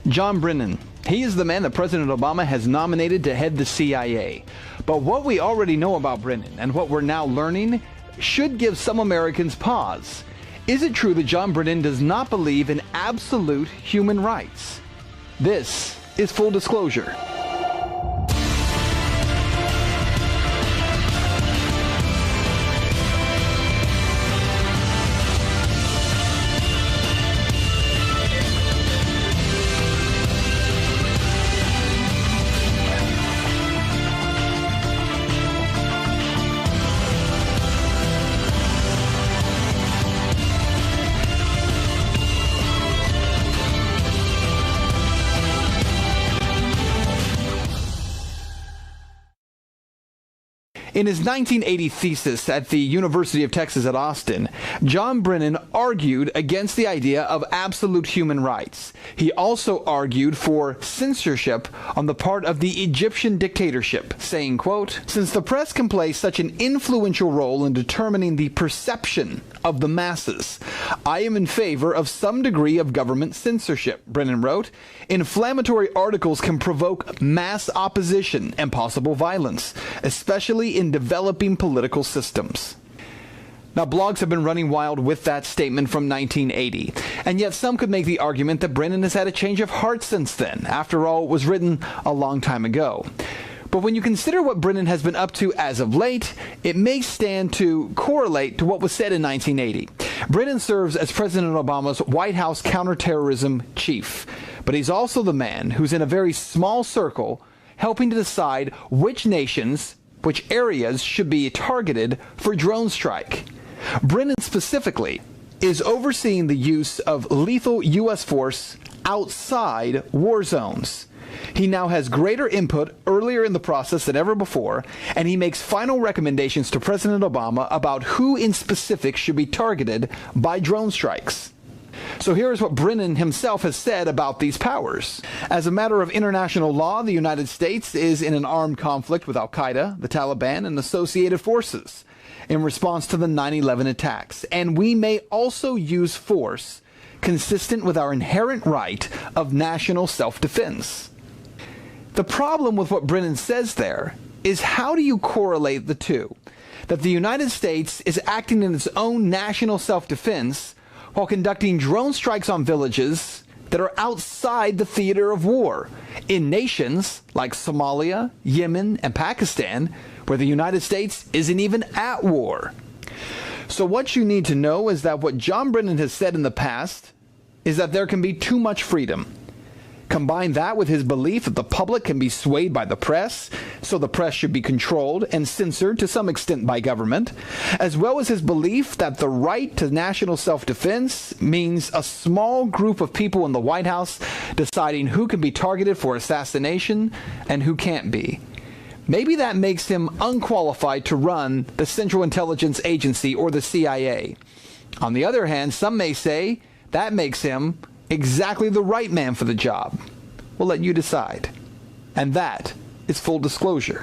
John Brennan. He is the man that President Obama has nominated to head the CIA. But what we already know about Brennan and what we're now learning should give some Americans pause. Is it true that John Brennan does not believe in absolute human rights? This is Full Disclosure. In his 1980 thesis at the University of Texas at Austin, John Brennan argued against the idea of absolute human rights. He also argued for censorship on the part of the Egyptian dictatorship, saying, quote, "Since the press can play such an influential role in determining the perception of the masses, I am in favor of some degree of government censorship," Brennan wrote. "Inflammatory articles can provoke mass opposition and possible violence, especially in developing political systems." Now, blogs have been running wild with that statement from 1980, and yet some could make the argument that Brennan has had a change of heart since then. After all, it was written a long time ago. But when you consider what Brennan has been up to as of late, it may stand to correlate to what was said in 1980. Brennan serves as President Obama's White House counterterrorism chief, but he's also the man who's in a very small circle helping to decide which nations, which areas should be targeted for drone strike. Brennan specifically is overseeing the use of lethal U.S. force outside war zones. He now has greater input earlier in the process than ever before, and he makes final recommendations to President Obama about who in specific should be targeted by drone strikes. So here is what Brennan himself has said about these powers. As a matter of international law, the United States is in an armed conflict with Al-Qaeda, the Taliban, and associated forces in response to the 9/11 attacks, and we may also use force consistent with our inherent right of national self-defense. The problem with what Brennan says there is, how do you correlate the two? That the United States is acting in its own national self-defense while conducting drone strikes on villages that are outside the theater of war, in nations like Somalia, Yemen, and Pakistan, where the United States isn't even at war. So what you need to know is that what John Brennan has said in the past is that there can be too much freedom. Combine that with his belief that the public can be swayed by the press, so the press should be controlled and censored to some extent by government, as well as his belief that the right to national self-defense means a small group of people in the White House deciding who can be targeted for assassination and who can't be. Maybe that makes him unqualified to run the Central Intelligence Agency or the CIA. On the other hand, some may say that makes him exactly the right man for the job. We'll let you decide. And that is Full Disclosure.